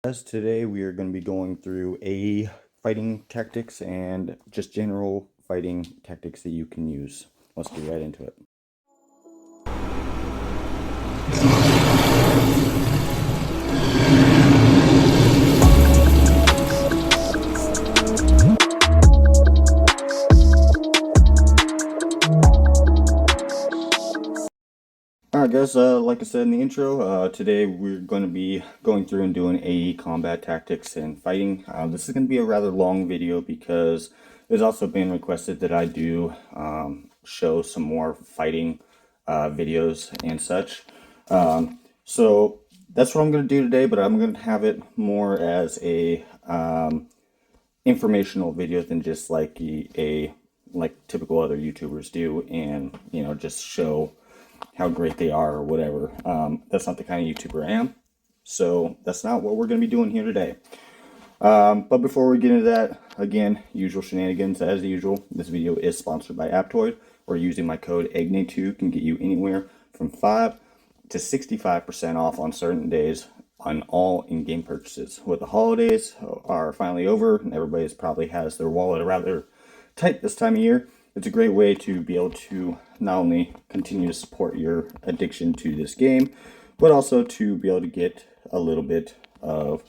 As today we are going to be going through a fighting tactics and just general fighting tactics that you can use. Let's get right into it. Alright guys, like I said in the intro, today we're going to be going through and doing AE combat tactics and fighting. This is going to be a rather long video because there's also been requested that I do show some more fighting videos and such. So that's what I'm going to do today, but I'm going to have it more as a informational video than just like like typical other YouTubers do, and just show how great they are or whatever. That's not the kind of YouTuber I am, so that's not what we're going to be doing here today. But before we get into that, again, usual shenanigans as usual. This video is sponsored by UPTO, where using my code EGNE2 can get you anywhere from 5 to 65% off on certain days on all in-game purchases. With the holidays are finally over and everybody's probably has their wallet rather tight this time of year, it's a great way to be able to not only continue to support your addiction to this game, but also to be able to get a little bit of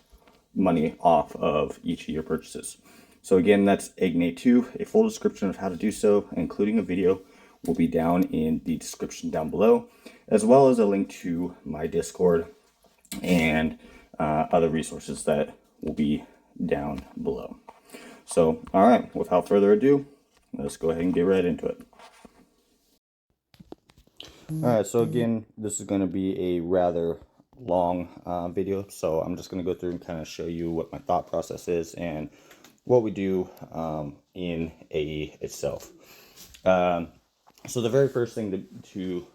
money off of each of your purchases. So again, that's EGNE2. A full description of how to do so, including a video, will be down in the description down below, as well as a link to my Discord and other resources that will be down below. So, all right, without further ado, let's go ahead and get right into it. Alright, so again, this is going to be a rather long video, so I'm just going to go through and kind of show you what my thought process is and what we do in AE itself. So the very first thing to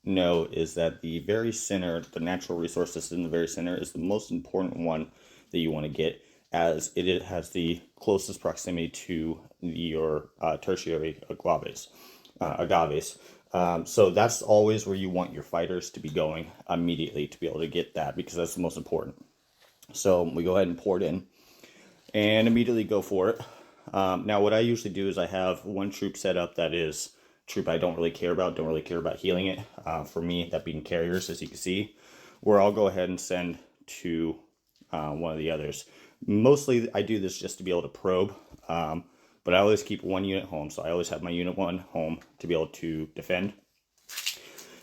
know is that the very center, the natural resources in the very center, is the most important one that you want to get, as it has the closest proximity to your tertiary agaves. So that's always where you want your fighters to be going immediately to be able to get that, because that's the most important. So we go ahead and pour it in and immediately go for it. Now what I usually do is I have one troop set up that is troop I don't really care about healing it. For me, that being carriers, as you can see, where I'll go ahead and send to one of the others. Mostly I do this just to be able to probe, but I always keep one unit home, so I always have my unit 1 home to be able to defend.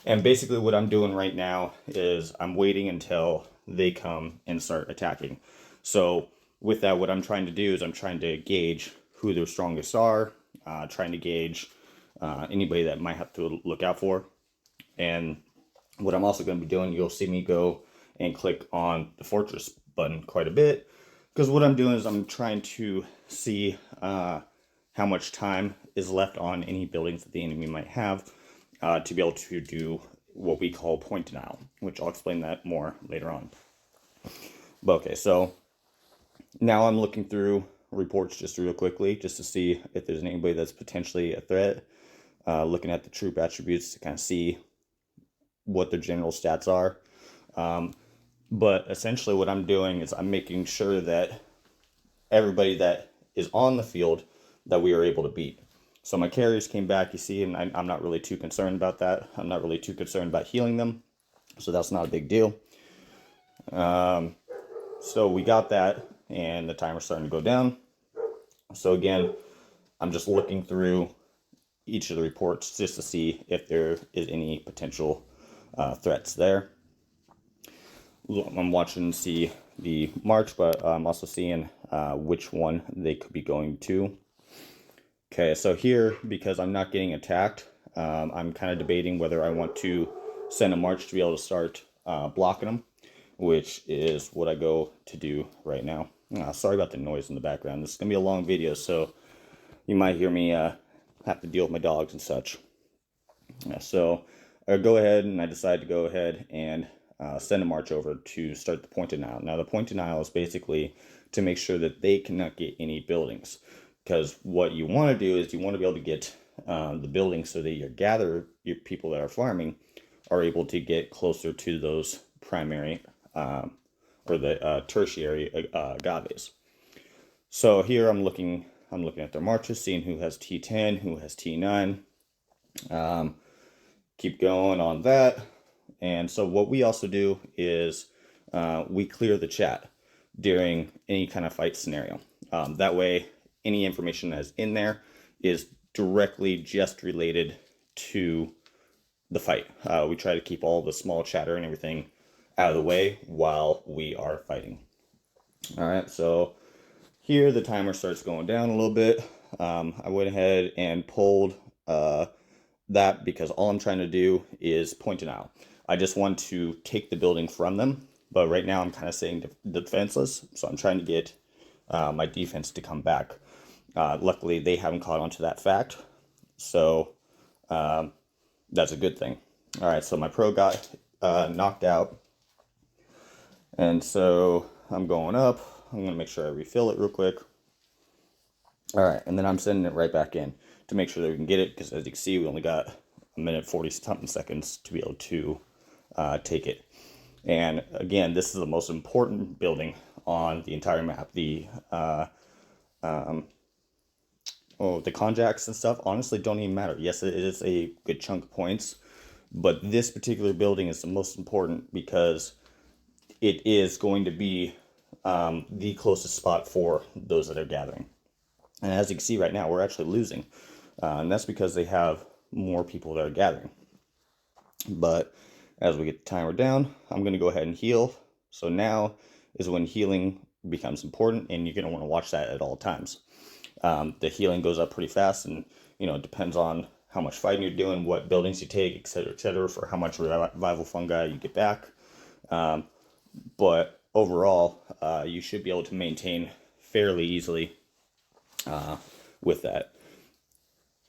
And basically what I'm doing right now is I'm waiting until they come and start attacking. So with that, what I'm trying to do is I'm trying to gauge who their strongest are, trying to gauge anybody that might have to look out for. And what I'm also going to be doing, you'll see me go and click on the fortress button quite a bit, because what I'm doing is I'm trying to see how much time is left on any buildings that the enemy might have, to be able to do what we call point denial, which I'll explain that more later on. But okay, so now I'm looking through reports just real quickly, just to see if there's anybody that's potentially a threat, looking at the troop attributes to kind of see what their general stats are. But essentially what I'm doing is I'm making sure that everybody that is on the field that we are able to beat. So my carriers came back, you see, and I'm not really too concerned about that. I'm not really too concerned about healing them, so that's not a big deal. So we got that, and the timer's starting to go down. So again, I'm just looking through each of the reports just to see if there is any potential threats there. I'm watching to see the march, but I'm also seeing which one they could be going to. Okay, so here, because I'm not getting attacked, I'm kind of debating whether I want to send a march to be able to start blocking them, which is what I go to do right now. Sorry about the noise in the background. This is going to be a long video, so you might hear me have to deal with my dogs and such. So I go ahead and I decide to go ahead and send a march over to start the point denial. Now the point denial is basically to make sure that they cannot get any buildings, because what you want to do is you want to be able to get the buildings so that your people that are farming are able to get closer to those primary for the tertiary agaves. So here I'm looking at their marches, seeing who has T10, who has T9. Keep going on that. And so what we also do is we clear the chat during any kind of fight scenario. That way, any information that's in there is directly just related to the fight. We try to keep all the small chatter and everything out of the way while we are fighting. All right, so here the timer starts going down a little bit. I went ahead and pulled that because all I'm trying to do is point it out. I just want to take the building from them, but right now I'm kind of staying defenseless, so I'm trying to get my defense to come back. Luckily, they haven't caught on to that fact, so that's a good thing. All right, so my pro got knocked out, and so I'm going up. I'm going to make sure I refill it real quick. All right, and then I'm sending it right back in to make sure that we can get it, because as you can see, we only got 1minute 40-something seconds to be able to take it. And again, this is the most important building on the entire map. The conjacks and stuff honestly don't even matter. Yes, it is a good chunk of points, but this particular building is the most important because it is going to be the closest spot for those that are gathering. And as you can see right now, we're actually losing. And that's because they have more people that are gathering. But as we get the timer down, I'm going to go ahead and heal. So now is when healing becomes important, and you're going to want to watch that at all times. The healing goes up pretty fast, and it depends on how much fighting you're doing, what buildings you take, etc., for how much revival fungi you get back. But overall, you should be able to maintain fairly easily with that.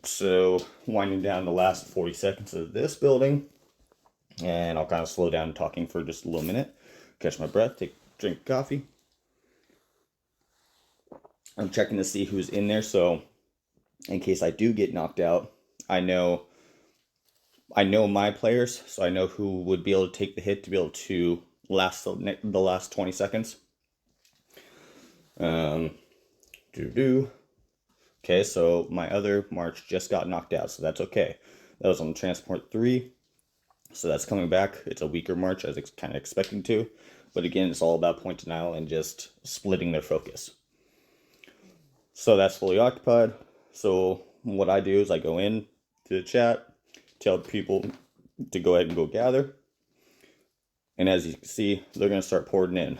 So winding down the last 40 seconds of this building, and I'll kind of slow down talking for just a little minute, catch my breath, take a drink of coffee. I'm checking to see who's in there, so in case I do get knocked out, I know my players, so I know who would be able to take the hit to be able to last the last 20 seconds. Okay, so my other march just got knocked out, so that's okay. That was on transport 3, so that's coming back. It's a weaker march, as it's kind of expecting to, but again, it's all about point denial and just splitting their focus. So that's fully occupied. So what I do is I go in to the chat, tell people to go ahead and go gather, and as you can see, they're going to start pouring in.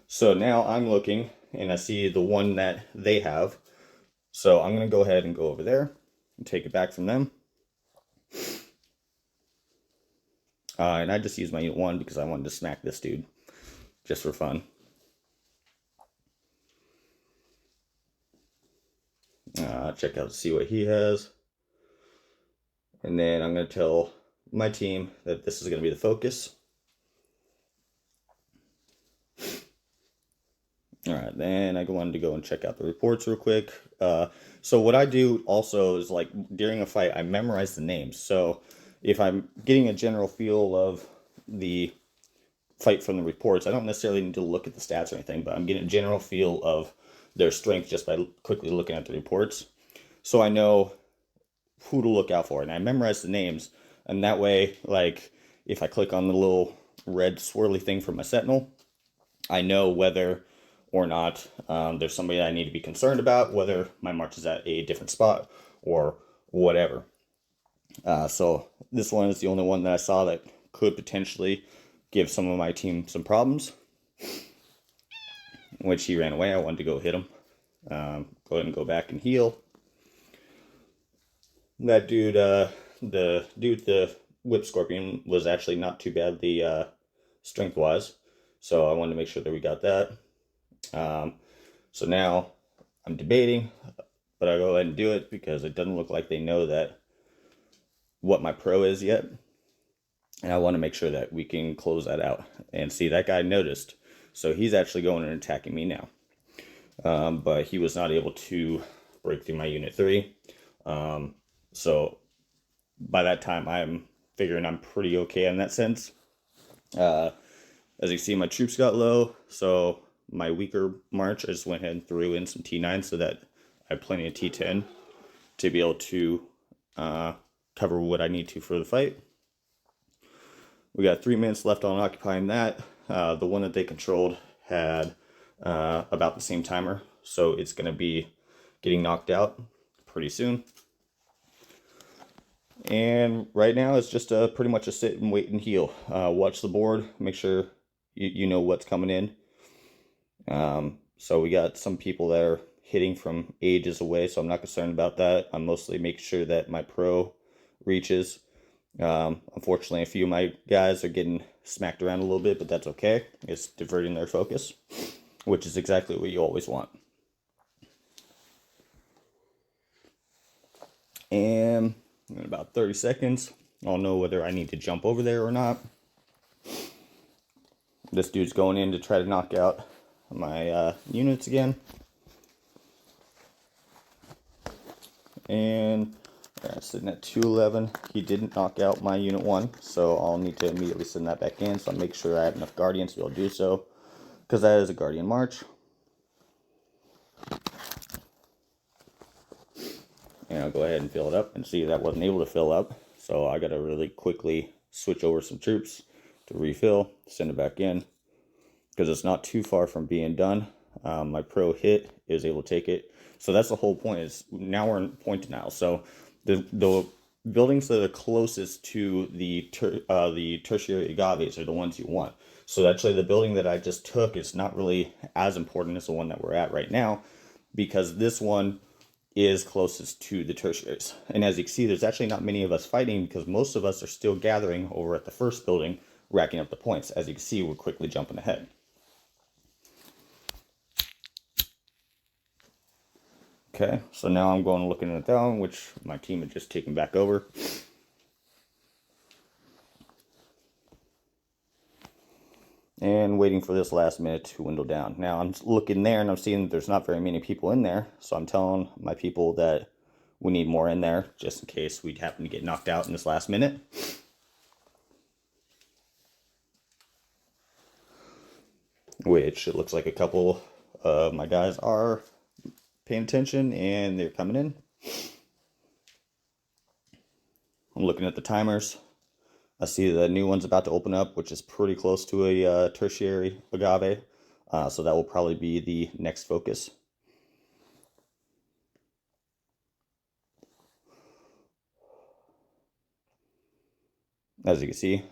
So now I'm looking, and I see the one that they have. So I'm going to go ahead and go over there and take it back from them. And I just used my unit 1 because I wanted to smack this dude just for fun. Check out, see what he has. And then I'm going to tell my team that this is going to be the focus. All right, then I wanted to go and check out the reports real quick. So what I do also is, like, during a fight, I memorize the names. So if I'm getting a general feel of the fight from the reports, I don't necessarily need to look at the stats or anything, but I'm getting a general feel of their strength just by quickly looking at the reports. So I know who to look out for, and I memorize the names, and that way, like, if I click on the little red swirly thing for my sentinel, I know whether or not there's somebody that I need to be concerned about, whether my march is at a different spot or whatever. So this one is the only one that I saw that could potentially give some of my team some problems, which he ran away. I wanted to go hit him. Go ahead and go back and heal. That dude, the whip scorpion was actually not too bad, the strength wise. So I wanted to make sure that we got that. So now I'm debating, but I'll go ahead and do it because it doesn't look like they know that what my pro is yet. And I want to make sure that we can close that out. And see, that guy noticed. So he's actually going and attacking me now. But he was not able to break through my unit 3. So by that time, I'm figuring I'm pretty okay in that sense. As you see, my troops got low, so my weaker march, I just went ahead and threw in some T9 so that I have plenty of T10 to be able to cover what I need to for the fight. We got 3 minutes left on occupying that. The one that they controlled had about the same timer, so it's going to be getting knocked out pretty soon. And right now it's just pretty much a sit and wait and heal. Watch the board, make sure you know what's coming in. So we got some people that are hitting from ages away, so I'm not concerned about that. I'm mostly making sure that my pro reaches. Unfortunately, a few of my guys are getting smacked around a little bit, but that's okay. It's diverting their focus, which is exactly what you always want. And in about 30 seconds, I'll know whether I need to jump over there or not. This dude's going in to try to knock out my units again. And sitting at 211. He didn't knock out my unit 1, so I'll need to immediately send that back in. So I'll make sure I have enough guardians to be able to do so, because that is a guardian march. And I'll go ahead and fill it up, and see that wasn't able to fill up. So I got to really quickly switch over some troops to refill, send it back in, because it's not too far from being done. My pro hit is able to take it. So that's the whole point, is now we're in point denial. So the buildings that are closest to the tertiary agaves are the ones you want. So actually the building that I just took is not really as important as the one that we're at right now, because this one is closest to the tertiaries. And as you can see, there's actually not many of us fighting, because most of us are still gathering over at the first building, racking up the points. As you can see, we're quickly jumping ahead. Okay, so now I'm going looking at that one, which my team had just taken back over. And waiting for this last minute to dwindle down. Now I'm looking there and I'm seeing that there's not very many people in there. So I'm telling my people that we need more in there, just in case we happen to get knocked out in this last minute. Which it looks like a couple of my guys are paying attention and they're coming in. I'm looking at the timers. I see the new one's about to open up, which is pretty close to a tertiary agave. So that will probably be the next focus. As you can see,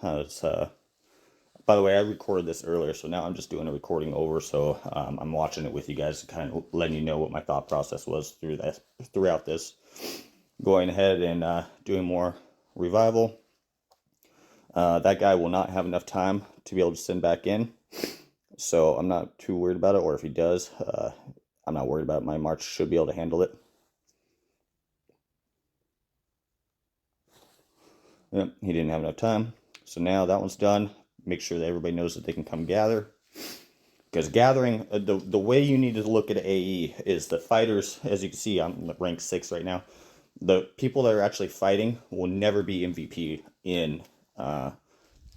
by the way, I recorded this earlier, so now I'm just doing a recording over. So I'm watching it with you guys, kind of letting you know what my thought process was throughout this. Going ahead and doing more revival. That guy will not have enough time to be able to send back in, so I'm not too worried about it. Or if he does, I'm not worried about it. My march should be able to handle it. Yep, he didn't have enough time. So now that one's done. Make sure that everybody knows that they can come gather. Because gathering, the way you need to look at AE is the fighters, as you can see, I'm rank 6 right now. The people that are actually fighting will never be MVP in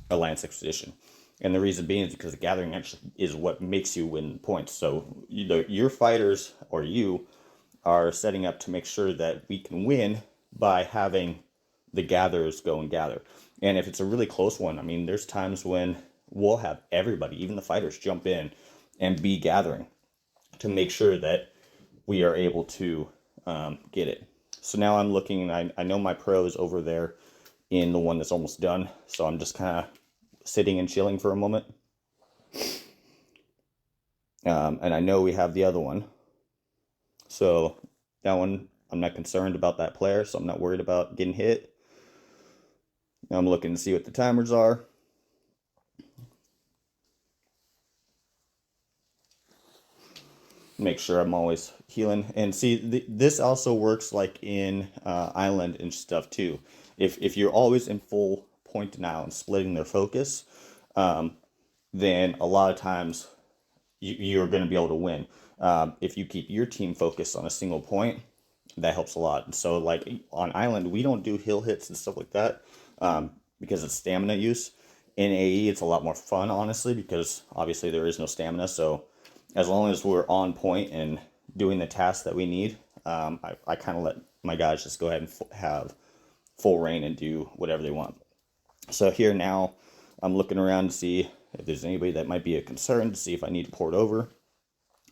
Alliance Expedition. And the reason being is because the gathering actually is what makes you win points. So your fighters, or you, are setting up to make sure that we can win by having the gatherers go and gather. And if it's a really close one, I mean, there's times when we'll have everybody, even the fighters, jump in and be gathering to make sure that we are able to get it. So now I'm looking, and I know my pro is over there in the one that's almost done. So I'm just kind of sitting and chilling for a moment. And I know we have the other one. So that one, I'm not concerned about that player, so I'm not worried about getting hit. Now I'm looking to see what the timers are. Make sure I'm always healing. And see, this also works like in Island and stuff too. If you're always in full point denial and splitting their focus, then a lot of times you're going to be able to win. If you keep your team focused on a single point, that helps a lot. And so like on Island, we don't do hill hits and stuff like that because it's stamina use. in AE, it's a lot more fun, honestly, because obviously there is no stamina. So as long as we're on point and doing the tasks that we need, I kind of let my guys just go ahead and have full reign and do whatever they want. So here now, I'm looking around to see if there's anybody that might be a concern, to see if I need to port over.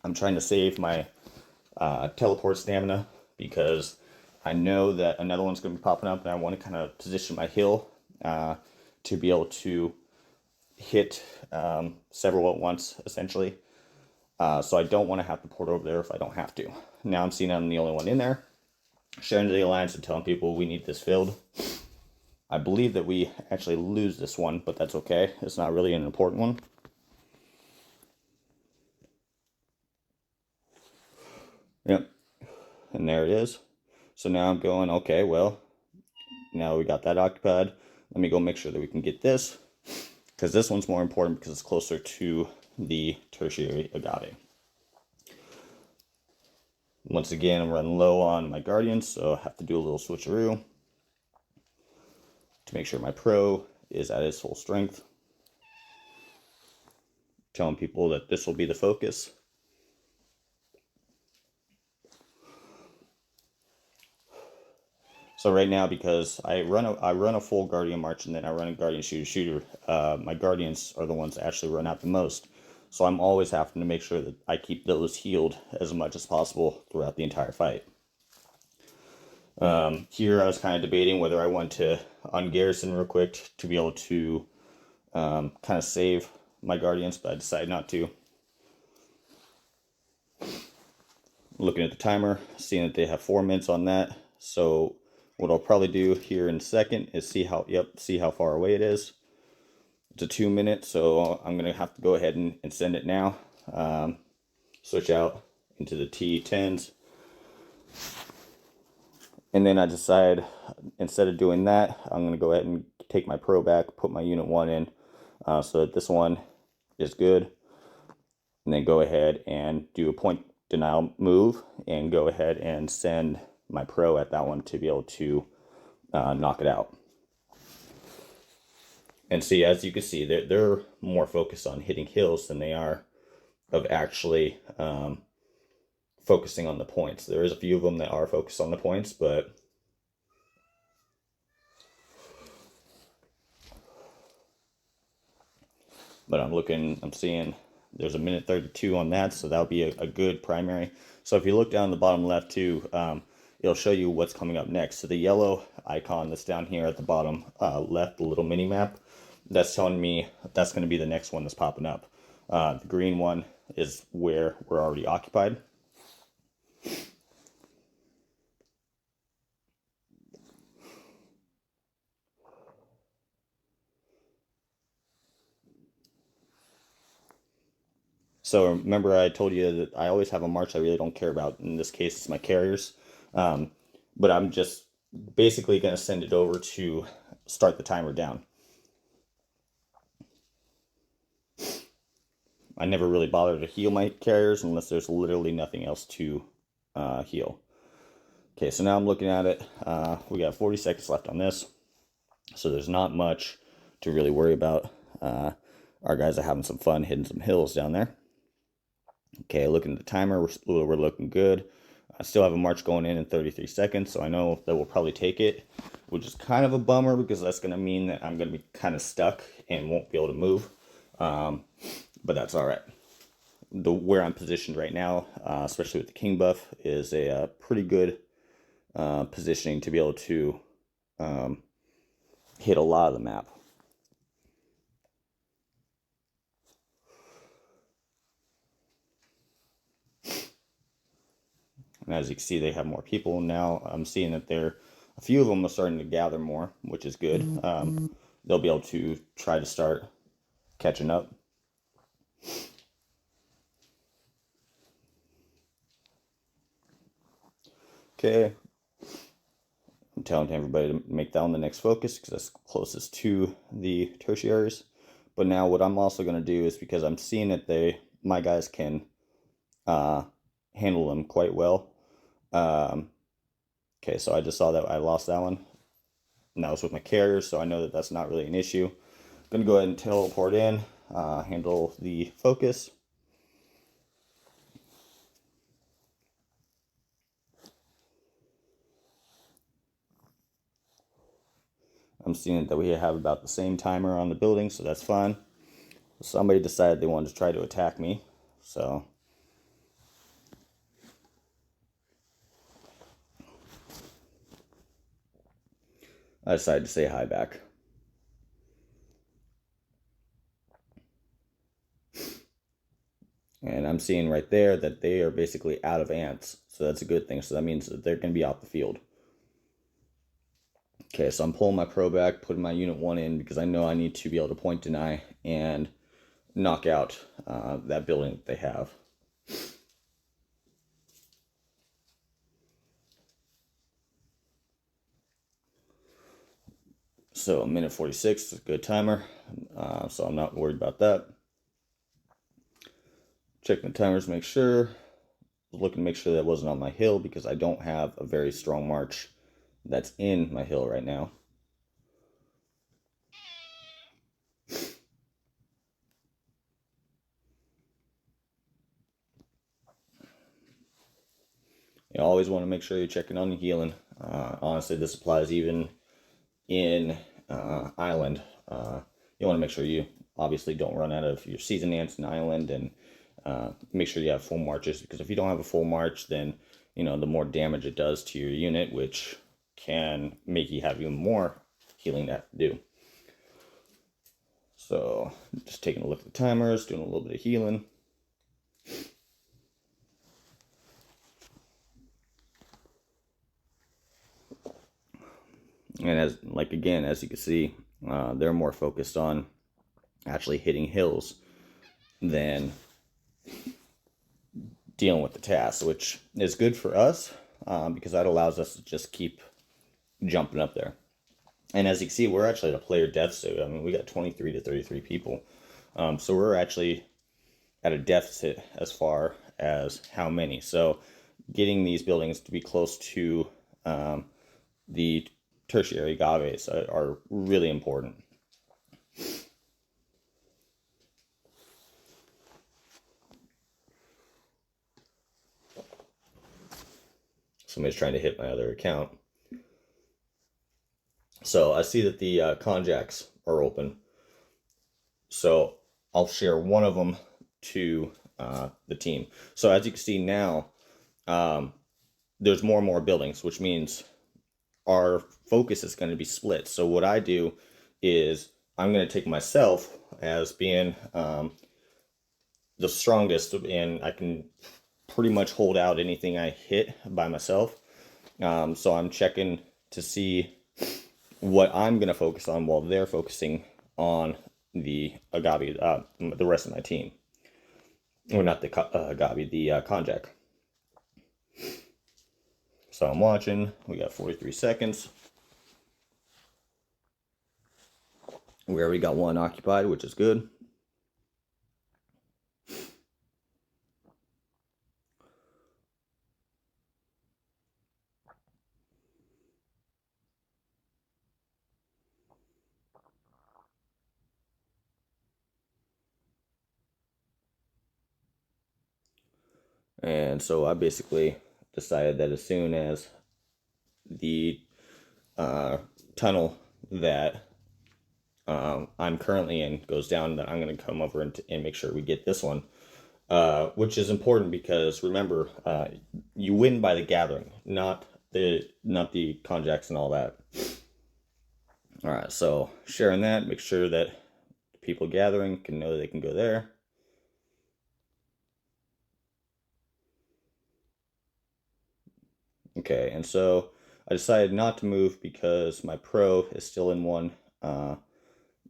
I'm trying to save my teleport stamina because I know that another one's going to be popping up, and I want to kind of position my heal to be able to hit several at once, essentially. So I don't want to have to port over there if I don't have to. Now I'm seeing I'm the only one in there, sharing to the alliance and telling people we need this filled. I believe that we actually lose this one, but that's okay. It's not really an important one. Yep. And there it is. So now I'm going, okay, well, now we got that occupied. Let me go make sure that we can get this, because this one's more important because it's closer to the tertiary agave. Once again, I'm running low on my guardians, so I have to do a little switcheroo to make sure my pro is at its full strength. Telling people that this will be the focus. So right now, because I run a full guardian march and then I run a guardian shooter, my guardians are the ones that actually run out the most. So I'm always having to make sure that I keep those healed as much as possible throughout the entire fight. Here I was kind of debating whether I want to ungarrison real quick to be able to kind of save my guardians, but I decided not to. Looking at the timer, seeing that they have 4 minutes on that. So what I'll probably do here in a second is see how far away it is. It's a 2 minute, so I'm going to have to go ahead and send it now. Switch out into the T10s. And then I decide, instead of doing that, I'm going to go ahead and take my pro back, put my unit 1 in, so that this one is good. And then go ahead and do a point denial move and go ahead and send my pro at that one to be able to knock it out. And see, as you can see, they're more focused on hitting hills than they are of actually focusing on the points. There is a few of them that are focused on the points, but I'm seeing there's a minute 32 on that, so that'll be a good primary. So if you look down the bottom left too, it'll show you what's coming up next. So the yellow icon that's down here at the bottom left, the little mini map, that's telling me that's going to be the next one that's popping up. The green one is where we're already occupied. So remember, I told you that I always have a march I really don't care about. In this case, it's my carriers. But I'm just basically going to send it over to start the timer down. I never really bother to heal my carriers unless there's literally nothing else to heal. Okay, so now I'm looking at it. We got 40 seconds left on this. So there's not much to really worry about. Our guys are having some fun hitting some hills down there. Okay, looking at the timer, we're looking good. I still have a march going in 33 seconds, so I know that we'll probably take it, which is kind of a bummer because that's going to mean that I'm going to be kind of stuck and won't be able to move. But that's all right. Where I'm positioned right now, especially with the king buff, is a pretty good positioning to be able to hit a lot of the map. And as you can see, they have more people now. I'm seeing that a few of them are starting to gather more, which is good. They'll be able to try to start catching up. Okay. I'm telling everybody to make that one the next focus because that's closest to the tertiaries. But now what I'm also going to do is, because I'm seeing that my guys can handle them quite well. Okay, so I just saw that I lost that one. And that was with my carriers, so I know that that's not really an issue. I'm going to go ahead and teleport in, handle the focus. I'm seeing that we have about the same timer on the building, so that's fine. Somebody decided they wanted to try to attack me, so I decided to say hi back. And I'm seeing right there that they are basically out of ants, so that's a good thing. So that means that they're going to be off the field. Okay, so I'm pulling my pro back, putting my unit 1 in, because I know I need to be able to point deny and knock out that building that they have. So a minute 46 is a good timer, so I'm not worried about that. Checking the timers, make sure. Looking to make sure that wasn't on my hill, because I don't have a very strong march that's in my hill right now. You always want to make sure you're checking on the healing. Honestly, this applies even in island. You want to make sure you obviously don't run out of your season ants in island, and make sure you have full marches, because if you don't have a full march, then the more damage it does to your unit, which can make you have even more healing to have to do. So just taking a look at the timers, doing a little bit of healing. And as you can see, they're more focused on actually hitting hills than dealing with the task, which is good for us, because that allows us to just keep jumping up there. And as you can see, we're actually at a player deficit. I mean, we got 23 to 33 people. So we're actually at a deficit as far as how many. So getting these buildings to be close to the tertiary agaves are really important. Somebody's trying to hit my other account. So I see that the conjacks are open. So I'll share one of them to the team. So as you can see now, there's more and more buildings, which means our focus is going to be split. So what I do is I'm going to take myself as being the strongest, and I can pretty much hold out anything I hit by myself. So I'm checking to see what I'm going to focus on while they're focusing on the agave, the rest of my team. Or not the agave, the konjac. So I'm watching. We got 43 seconds. We already got one occupied, which is good. And so I basically decided that as soon as the tunnel that I'm currently in goes down, that I'm going to come over and make sure we get this one, which is important, because remember, you win by the gathering, not the konjaks and all that. All right, so sharing that, make sure that people gathering can know they can go there. Okay, and so I decided not to move because my pro is still in one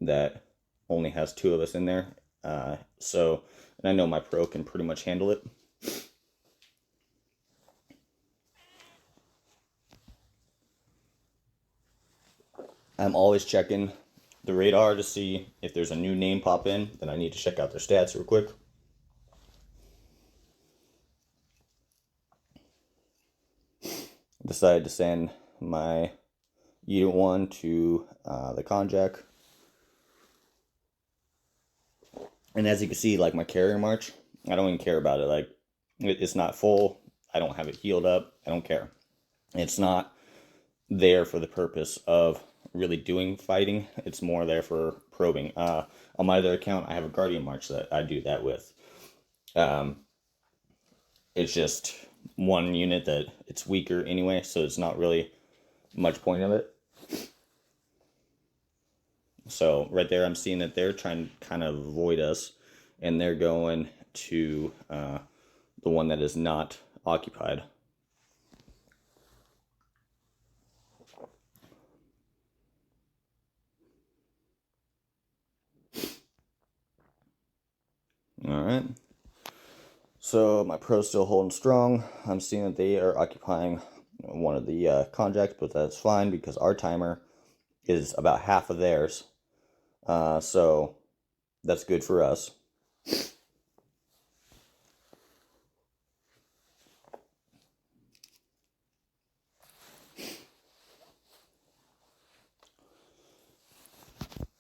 that only has 2 of us in there. And I know my pro can pretty much handle it. I'm always checking the radar to see if there's a new name pop in, then I need to check out their stats real quick. Decided to send my unit 1 to the konjac. And as you can see, like my carrier march, I don't even care about it. Like it's not full. I don't have it healed up. I don't care. It's not there for the purpose of really doing fighting. It's more there for probing. On my other account, I have a Guardian March that I do that with. Um, it's just one unit that it's weaker anyway, so it's not really much point of it. So right there, I'm seeing that they're trying to kind of avoid us, and they're going to the one that is not occupied. All right. So my pro's still holding strong. I'm seeing that they are occupying one of the conjects, but that's fine because our timer is about half of theirs. So that's good for us.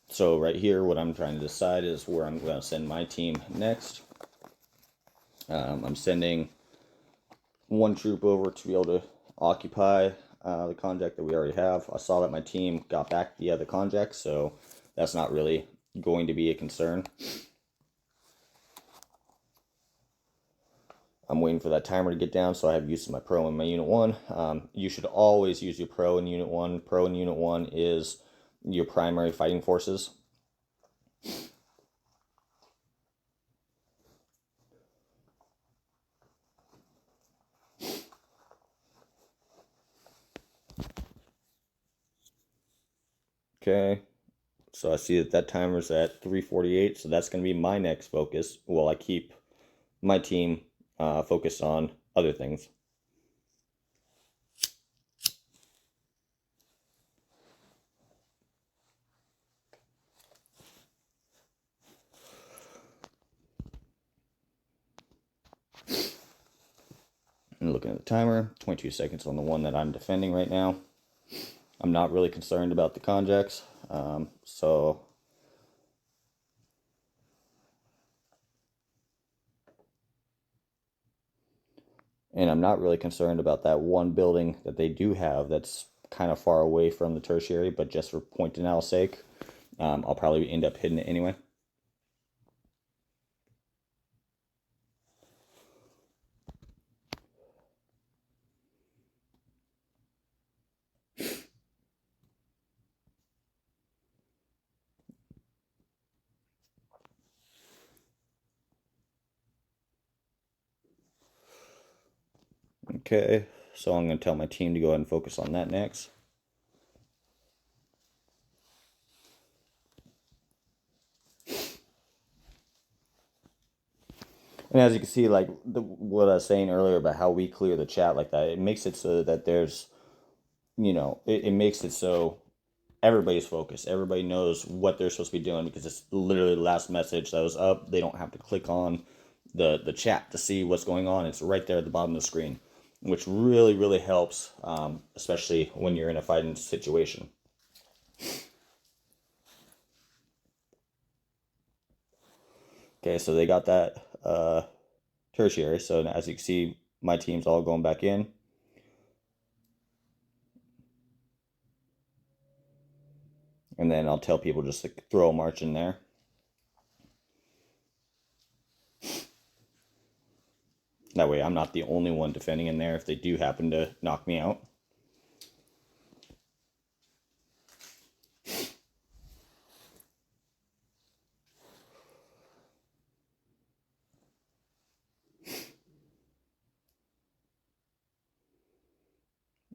So right here, what I'm trying to decide is where I'm going to send my team next. I'm sending one troop over to be able to occupy the conject that we already have. I saw that my team got back the other conject, so that's not really going to be a concern. I'm waiting for that timer to get down, so I have use of my pro in my unit 1. You should always use your pro in unit 1. Pro in unit 1 is your primary fighting forces. Okay, so I see that that timer's at 3:48, so that's going to be my next focus while I keep my team focused on other things. And looking at the timer, 22 seconds on the one that I'm defending right now. I'm not really concerned about the conjects, and I'm not really concerned about that one building that they do have that's kind of far away from the tertiary, but just for point and anal's sake, I'll probably end up hitting it anyway. Okay, so I'm going to tell my team to go ahead and focus on that next. And as you can see, like what I was saying earlier about how we clear the chat like that, it makes it so that there's, it makes it so everybody's focused. Everybody knows what they're supposed to be doing because it's literally the last message that was up. They don't have to click on the chat to see what's going on. It's right there at the bottom of the screen, which really, really helps, especially when you're in a fighting situation. Okay, so they got that tertiary. So as you can see, my team's all going back in. And then I'll tell people just to throw a march in there. That way I'm not the only one defending in there if they do happen to knock me out.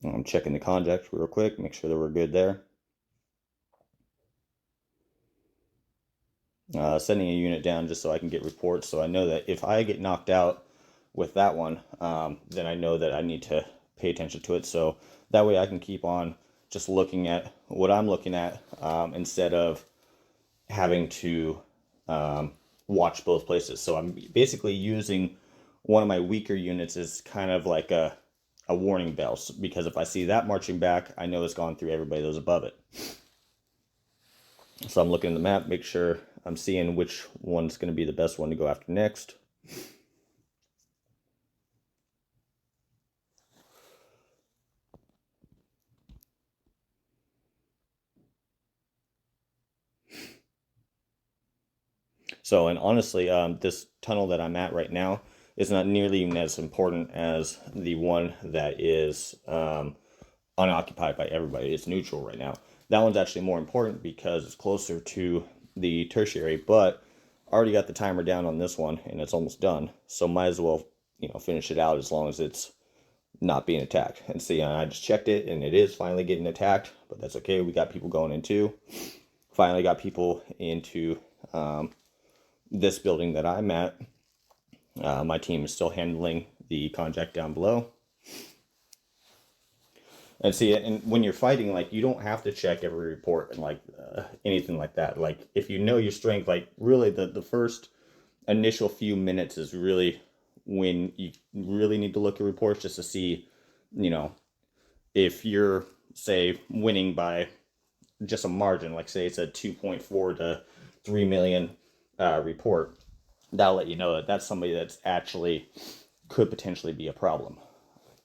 I'm checking the conject real quick, make sure that we're good there. Sending a unit down just so I can get reports, so I know that if I get knocked out with that one, then I know that I need to pay attention to it, so that way I can keep on just looking at what I'm looking at, instead of having to watch both places. So I'm basically using one of my weaker units as kind of like a warning bell, because if I see that marching back, I know it's gone through everybody that was above it. So I'm looking at the map, make sure I'm seeing which one's going to be the best one to go after next. So, and honestly, this tunnel that I'm at right now is not nearly even as important as the one that is unoccupied by everybody. It's neutral right now. That one's actually more important because it's closer to the tertiary, but I already got the timer down on this one and it's almost done. So might as well, finish it out as long as it's not being attacked. And see, I just checked it and it is finally getting attacked, but that's okay. We got people going in too. Finally got people into this building that I'm at. My team is still handling the conjack down below. And see, and when you're fighting, like, you don't have to check every report and like anything like that. Like, if you know your strength, like, really the first initial few minutes is really when you really need to look at reports just to see, if you're, say, winning by just a margin, like say it's a 2.4 to 3 million report, that'll let you know that that's somebody that's actually could potentially be a problem.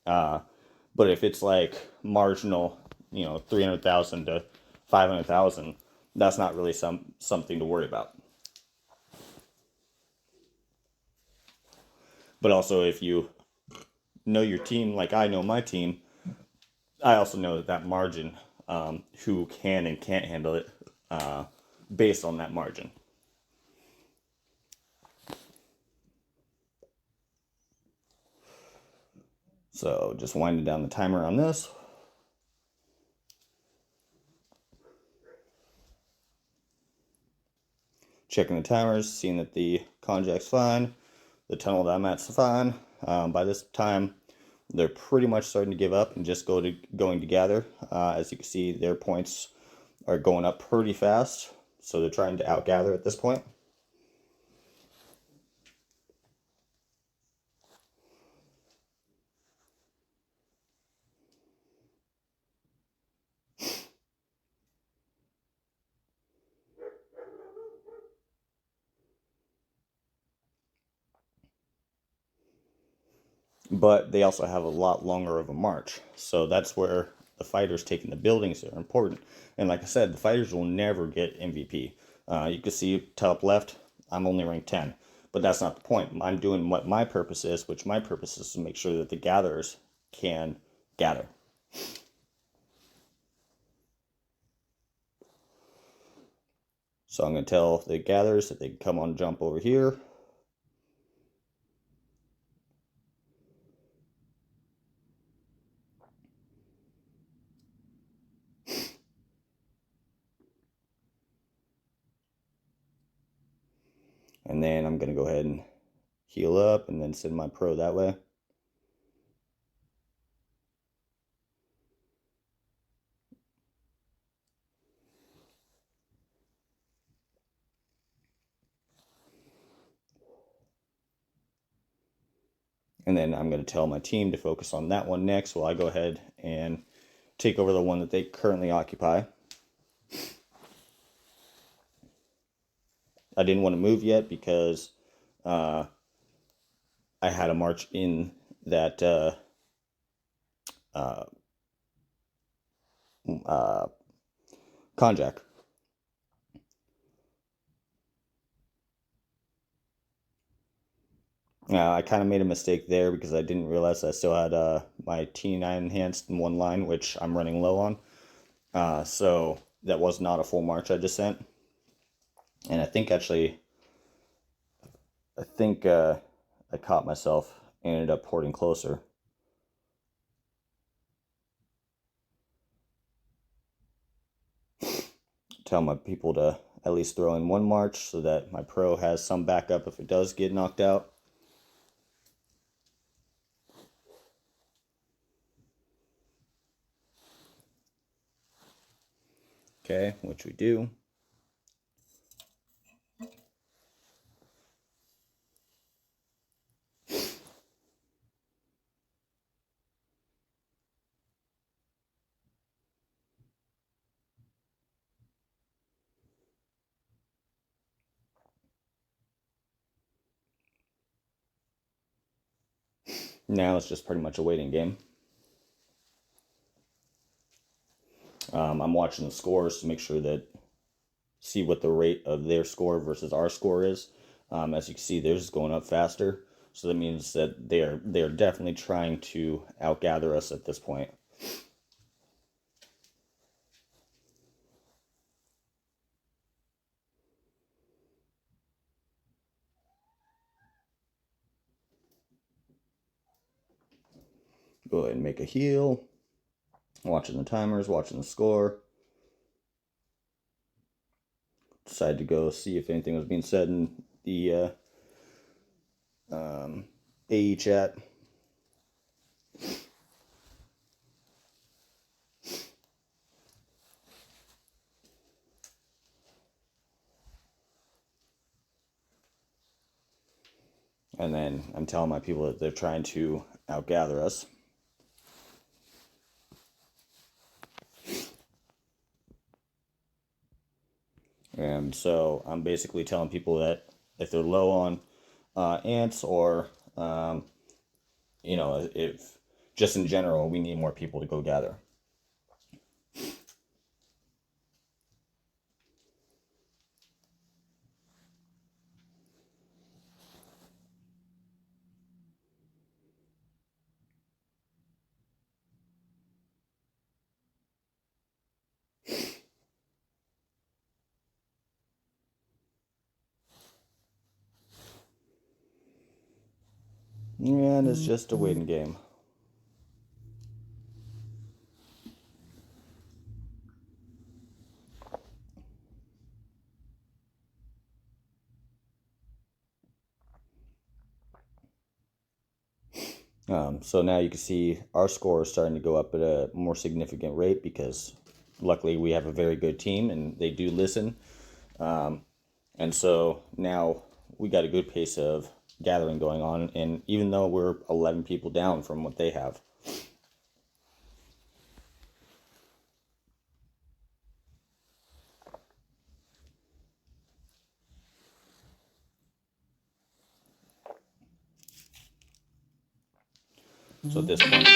But if it's like marginal, 300,000 to 500,000, that's not really something to worry about. But also, if you know your team, like I know my team, I also know that margin, who can and can't handle it, based on that margin. So just winding down the timer on this. Checking the timers, seeing that the conjack's fine, the tunnel that I'm at's fine. By this time, they're pretty much starting to give up and just going to gather. As you can see, their points are going up pretty fast, so they're trying to outgather at this point. But they also have a lot longer of a march, so that's where the fighters taking the buildings are important. And like I said, the fighters will never get MVP. You can see top left, I'm only ranked 10, but that's not the point. I'm doing what my purpose is, which my purpose is to make sure that the gatherers can gather. So I'm going to tell the gatherers that they can come on, jump over here. And then I'm going to go ahead and heal up and then send my pro that way. And then I'm going to tell my team to focus on that one next while I go ahead and take over the one that they currently occupy. I didn't want to move yet because I had a march in that conjack. I kind of made a mistake there because I didn't realize I still had my T9 enhanced in one line, which I'm running low on. So that was not a full march I just sent. And I think actually, I caught myself and ended up porting closer. Tell my people to at least throw in one march so that my pro has some backup if it does get knocked out. Okay, which we do. Now it's just pretty much a waiting game. I'm watching the scores to make sure that, see what the rate of their score versus our score is. As you can see, theirs is going up faster. So that means that they're definitely trying to outgather us at this point. Go ahead and make a heal. Watching the timers, watching the score. Decided to go see if anything was being said in the AE chat. And then I'm telling my people that they're trying to outgather us. And so I'm basically telling people that if they're low on ants, or if just in general, we need more people to go gather. And it's just a waiting game. So now you can see our score is starting to go up at a more significant rate because luckily we have a very good team and they do listen. And so now we got a good pace of gathering going on, and even though we're 11 people down from what they have. So at this point,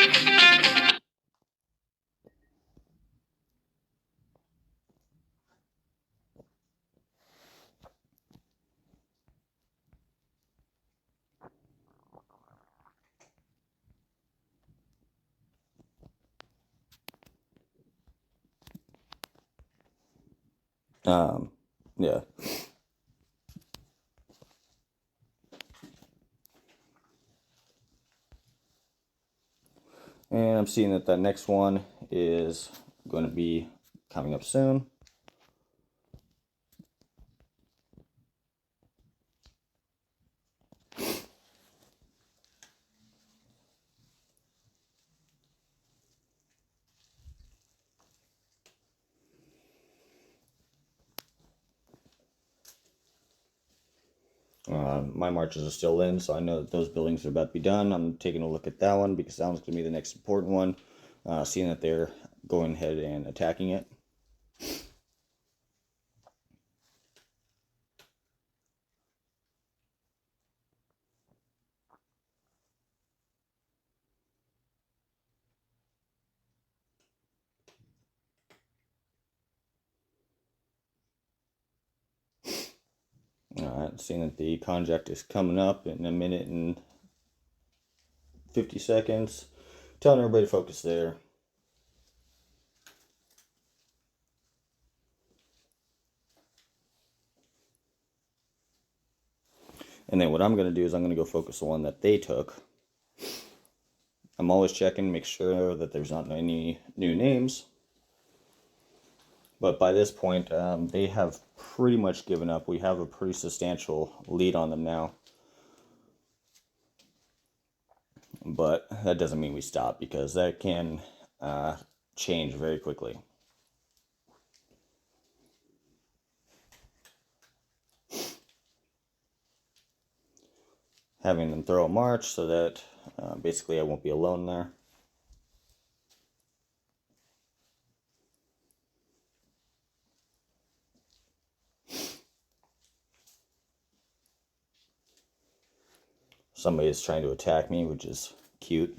yeah. And I'm seeing that the next one is going to be coming up soon. My marches are still in, so I know that those buildings are about to be done. I'm taking a look at that one because that one's going to be the next important one. Seeing that they're going ahead and attacking it. Alright, seeing that the conject is coming up in a minute and 50 seconds. Telling everybody to focus there. And then what I'm going to do is I'm going to go focus the one that they took. I'm always checking, make sure that there's not any new names. But by this point, they have pretty much given up. We have a pretty substantial lead on them now. But that doesn't mean we stop, because that can change very quickly. Having them throw a march so that basically I won't be alone there. Somebody is trying to attack me, which is cute.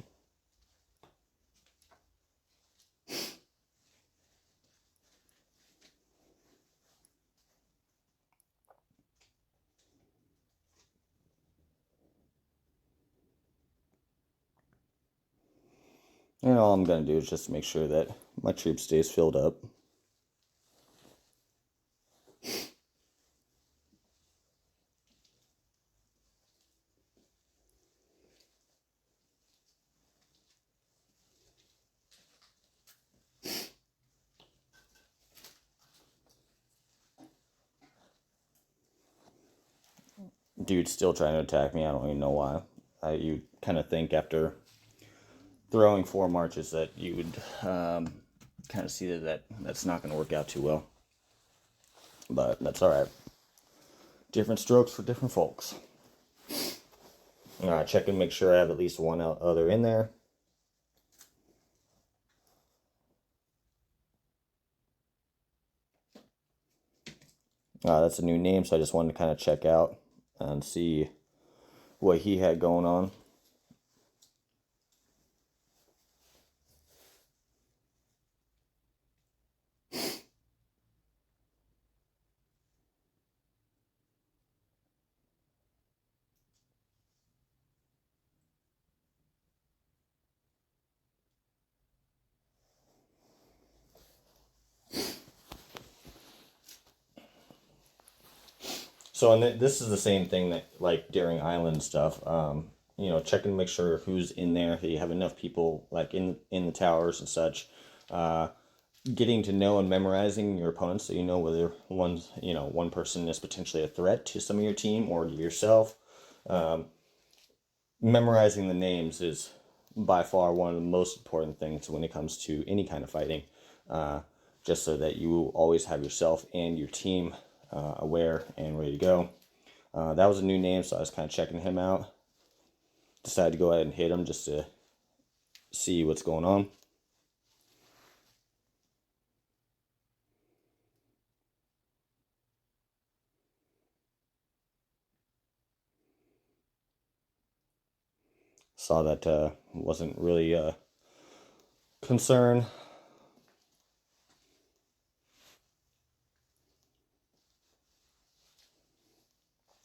And all I'm going to do is just make sure that my troop stays filled up. Dude's still trying to attack me. I don't even know why. You kind of think after throwing 4 marches that you would kind of see that's not going to work out too well. But that's alright. Different strokes for different folks. Alright, check and make sure I have at least one other in there. That's a new name, so I just wanted to kind of check out and see what he had going on. So, and this is the same thing that, like, during island stuff, check and make sure who's in there. That you have enough people, like, in the towers and such. Getting to know and memorizing your opponents so you know whether one person is potentially a threat to some of your team or to yourself. Memorizing the names is by far one of the most important things when it comes to any kind of fighting. Just so that you always have yourself and your team aware and ready to go. That was a new name, so I was kind of checking him out. Decided to go ahead and hit him just to see what's going on. Saw that wasn't really a concern.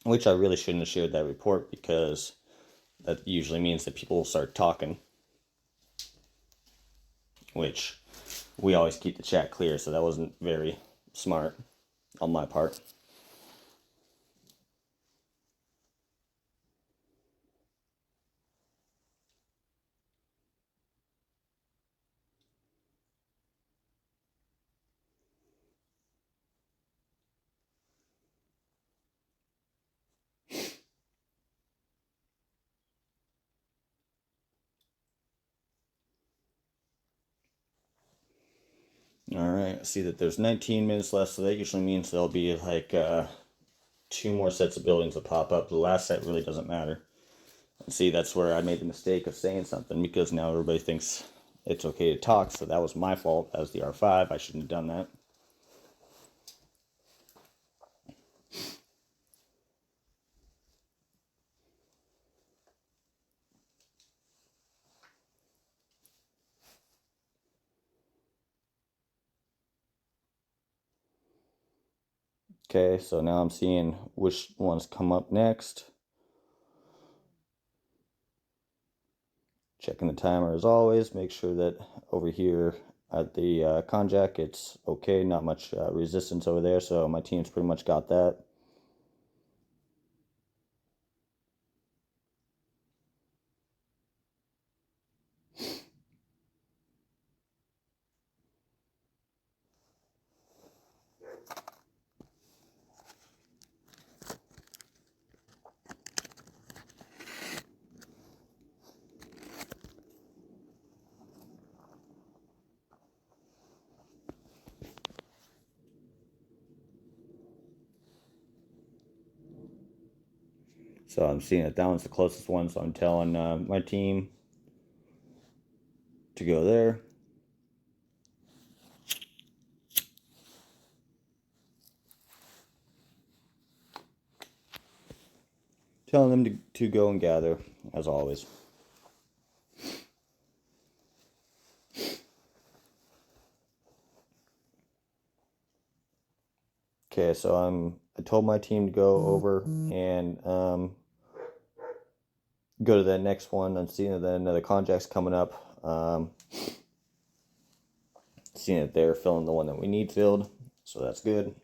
Which I really shouldn't have shared that report, because that usually means that people will start talking. Which we always keep the chat clear, so that wasn't very smart on my part. Alright, I see that there's 19 minutes left, so that usually means there'll be like 2 more sets of buildings will pop up. The last set really doesn't matter. And see, that's where I made the mistake of saying something, because now everybody thinks it's okay to talk, so that was my fault. That was the R5. I shouldn't have done that. Okay, so now I'm seeing which ones come up next. Checking the timer as always. Make sure that over here at the Konjac it's okay. Not much resistance over there, so my team's pretty much got that. So I'm seeing that one's the closest one, so I'm telling my team to go there. Telling them to go and gather, as always. Okay, so I told my team to go over and go to that next one. I'm seeing that another conjact's coming up. Seeing that they're filling the one that we need filled, so that's good.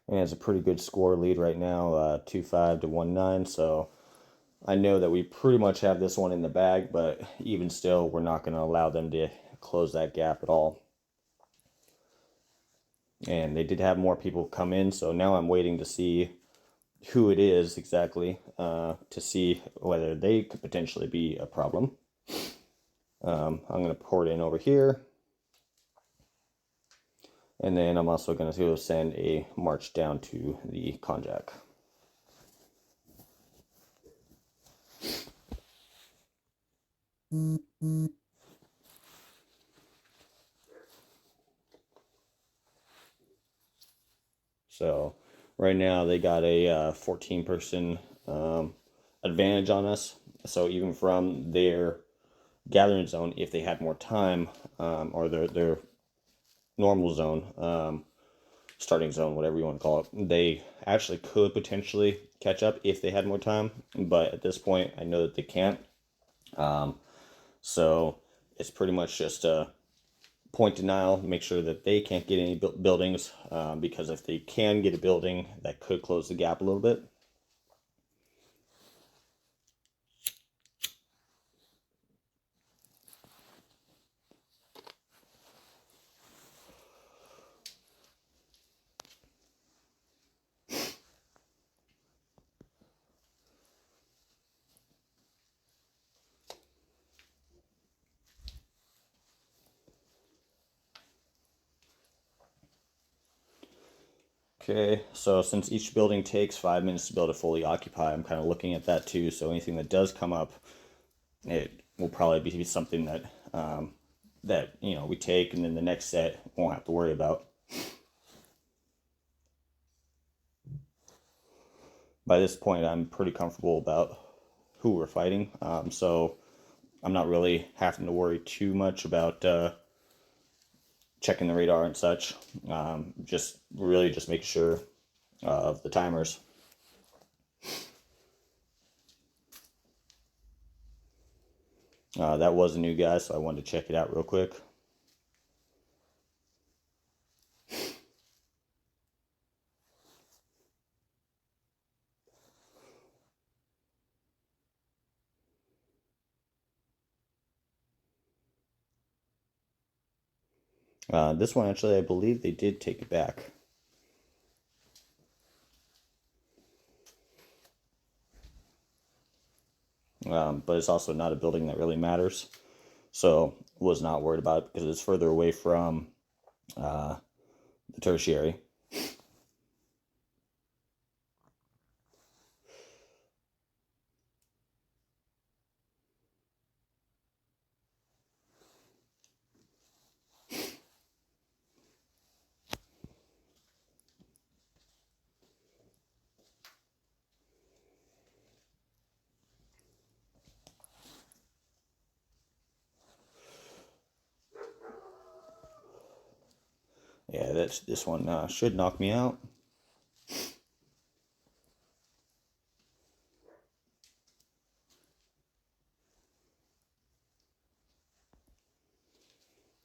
And it's a pretty good score lead right now, 2-5 to 1-9. So I know that we pretty much have this one in the bag, but even still, we're not going to allow them to close that gap at all. And they did have more people come in, so now I'm waiting to see who it is exactly, to see whether they could potentially be a problem. I'm going to pour it in over here. And then I'm also going to go send a march down to the conjac. So right now they got a 14-person advantage on us. So even from their gathering zone, if they had more time, or their normal zone, starting zone, whatever you want to call it, they actually could potentially catch up if they had more time. But at this point, I know that they can't. So it's pretty much just a point denial, make sure that they can't get any buildings, because if they can get a building, that could close the gap a little bit. Okay, so since each building takes 5 minutes to build to fully occupy, I'm kind of looking at that too. So anything that does come up, it will probably be something that that we take, and then the next set won't have to worry about. By this point, I'm pretty comfortable about who we're fighting, so I'm not really having to worry too much about checking the radar and such. Just make sure of the timers. That was a new guy, so I wanted to check it out real quick. This one, actually, I believe they did take it back. But it's also not a building that really matters. So was not worried about it because it's further away from the tertiary. Yeah, this one should knock me out.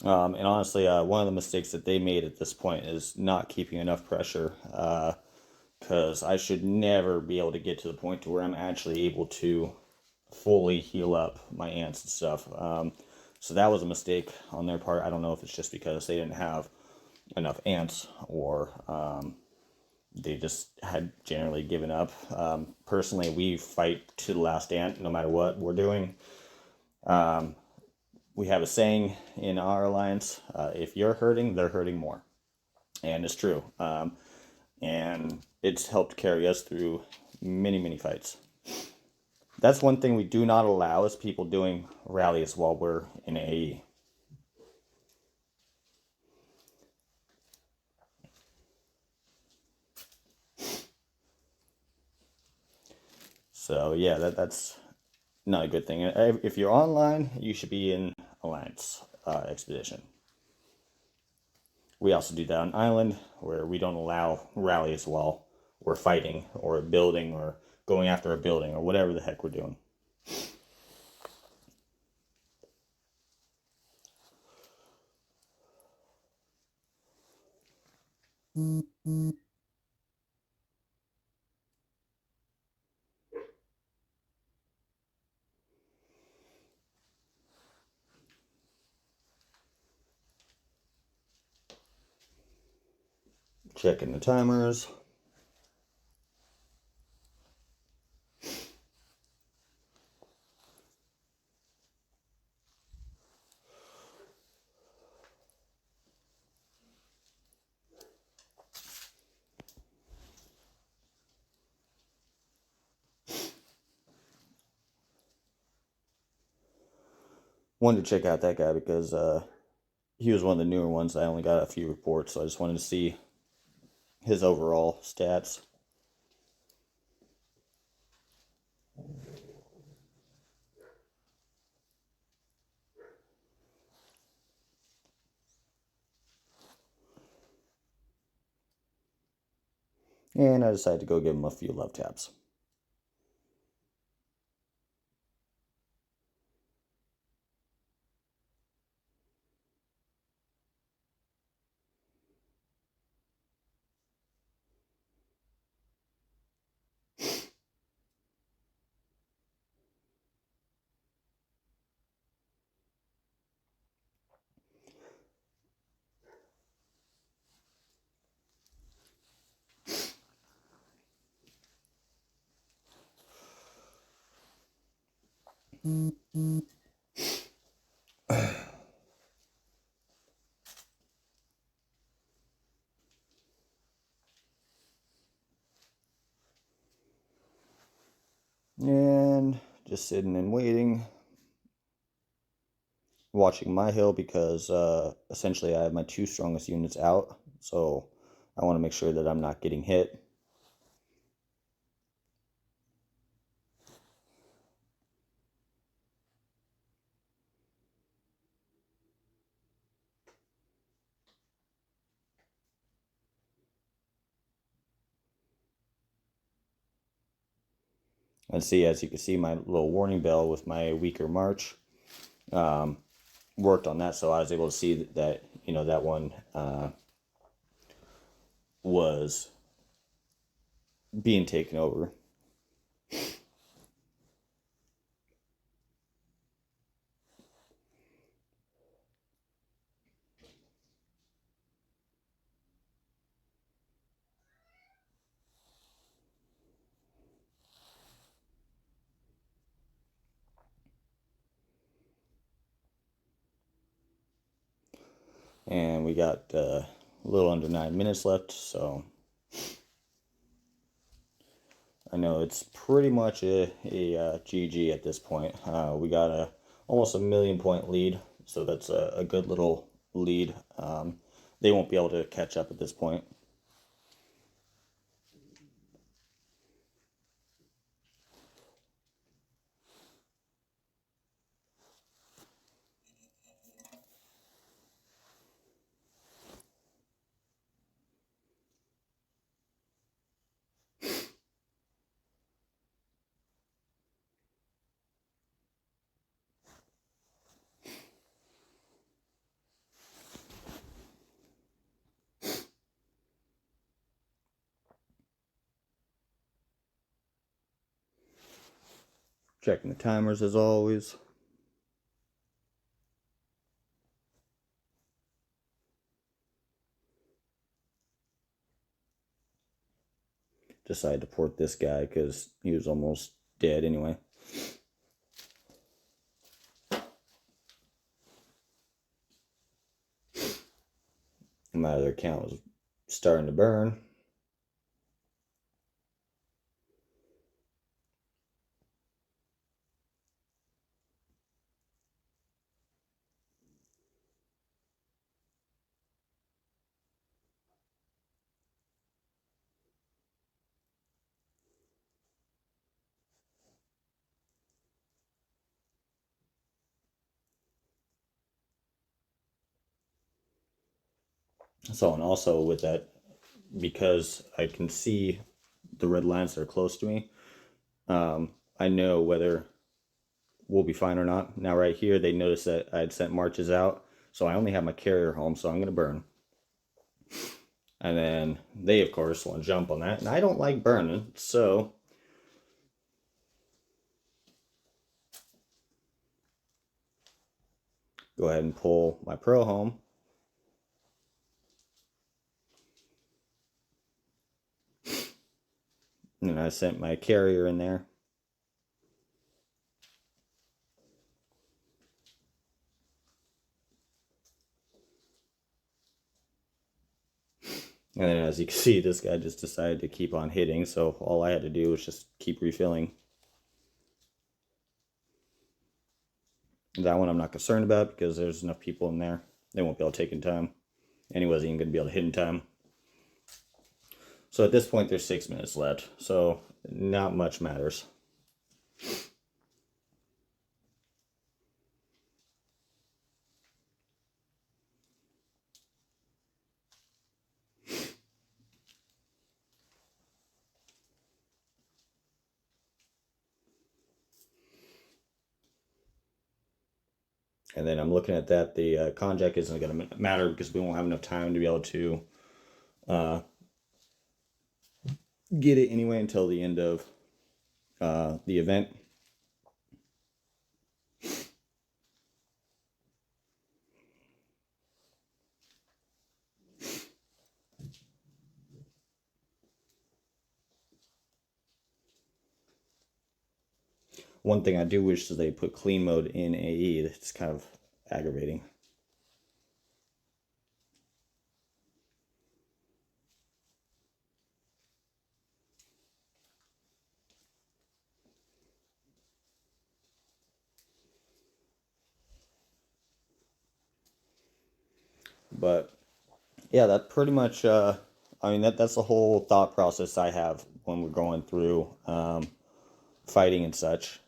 And honestly, one of the mistakes that they made at this point is not keeping enough pressure, because I should never be able to get to the point to where I'm actually able to fully heal up my ants and stuff. So that was a mistake on their part. I don't know if it's just because they didn't have enough ants, or they just had generally given up. Personally, we fight to the last ant no matter what we're doing. We have a saying in our alliance, if you're hurting, they're hurting more. And it's true. And it's helped carry us through many, many fights. That's one thing we do not allow is people doing rallies while we're in AE. So yeah, that's not a good thing. If you're online, you should be in Alliance Expedition. We also do that on Island, where we don't allow rallies while we're fighting or building or going after a building or whatever the heck we're doing. Checking the timers. Wanted to check out that guy because he was one of the newer ones. I only got a few reports, so I just wanted to see his overall stats. And I decided to go give him a few love taps. And just sitting and waiting, watching my hill because essentially I have my two strongest units out, so I want to make sure that I'm not getting hit. And see, as you can see, my little warning bell with my weaker march worked on that, so I was able to see that that one was being taken over. And we got a little under 9 minutes left, so I know it's pretty much a GG at this point. We got almost a 1,000,000 point lead, so that's a good little lead. They won't be able to catch up at this point. Checking the timers as always. Decided to port this guy because he was almost dead anyway. My other account was starting to burn. So, and also with that, because I can see the red lines that are close to me, I know whether we'll be fine or not. Now right here, they noticed that I had sent marches out, so I only have my carrier home, so I'm going to burn. And then they, of course, want to jump on that, and I don't like burning, so go ahead and pull my pro home. And I sent my carrier in there. And then as you can see, this guy just decided to keep on hitting, so all I had to do was just keep refilling. That one I'm not concerned about because there's enough people in there. They won't be able to take in time. And he wasn't even going to be able to hit in time. So at this point, there's 6 minutes left. So not much matters. And then I'm looking at that. The conjack isn't going to matter because we won't have enough time to be able to get it anyway until the end of the event. One thing I do wish is they put clean mode in AE. It's kind of aggravating. But yeah, that pretty much, I mean, that's the whole thought process I have when we're going through fighting and such.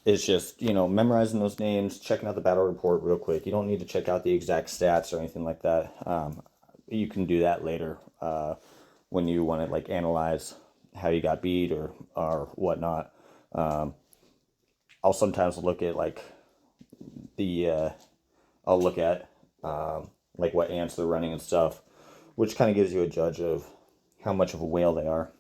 It's just, memorizing those names, checking out the battle report real quick. You don't need to check out the exact stats or anything like that. You can do that later when you want to like analyze how you got beat or whatnot. I'll sometimes look at like I'll look at like what ants they're running and stuff, which kind of gives you a judge of how much of a whale they are.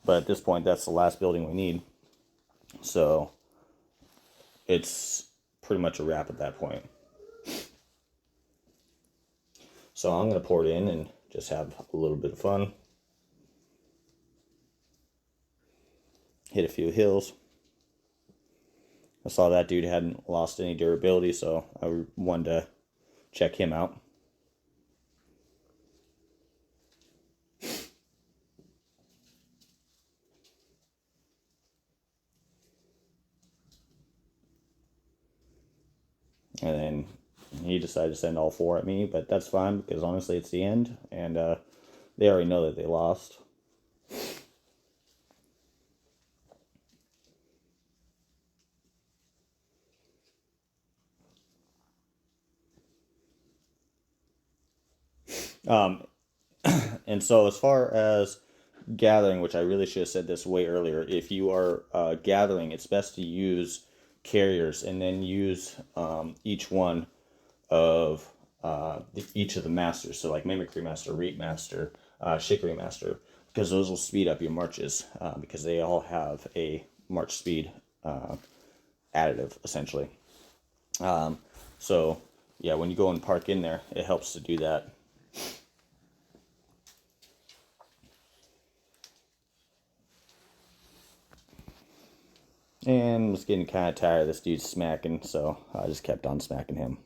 But at this point, that's the last building we need. So it's pretty much a wrap at that point. So I'm going to pour it in and just have a little bit of fun. Hit a few hills. I saw that dude hadn't lost any durability, so I wanted to check him out. And then he decided to send all 4 at me, but that's fine because honestly it's the end, and they already know that they lost. And so as far as gathering, which I really should have said this way earlier, if you are gathering, it's best to use carriers and then use each one of each of the masters. So like Mimicry Master, Reap Master, Shickery Master, because those will speed up your marches because they all have a march speed additive, essentially. So yeah, when you go and park in there, it helps to do that. And I was getting kind of tired of this dude smacking, so I just kept on smacking him.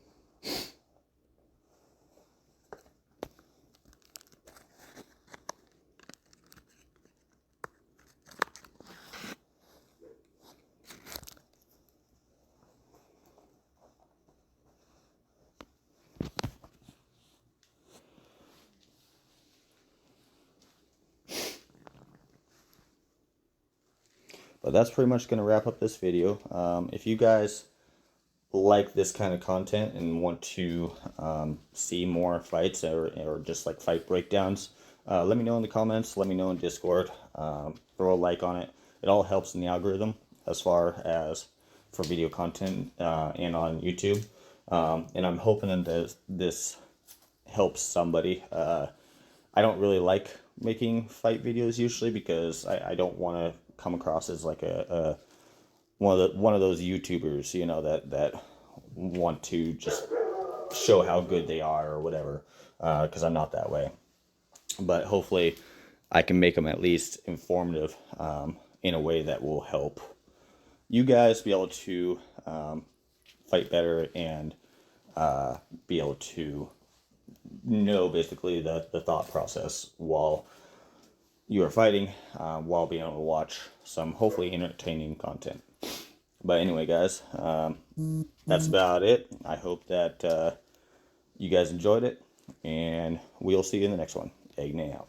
But that's pretty much going to wrap up this video. If you guys like this kind of content and want to see more fights or just like fight breakdowns, let me know in the comments. Let me know in Discord. Throw a like on it. It all helps in the algorithm as far as for video content and on YouTube. And I'm hoping that this helps somebody. I don't really like making fight videos usually because I don't want to come across as like a one of those YouTubers, you know, that want to just show how good they are or whatever, because I'm not that way. But hopefully I can make them at least informative in a way that will help you guys be able to fight better and be able to know basically the thought process while you are fighting, while being able to watch some hopefully entertaining content. But anyway, guys, that's about it. I hope that you guys enjoyed it, and we'll see you in the next one. Egg out.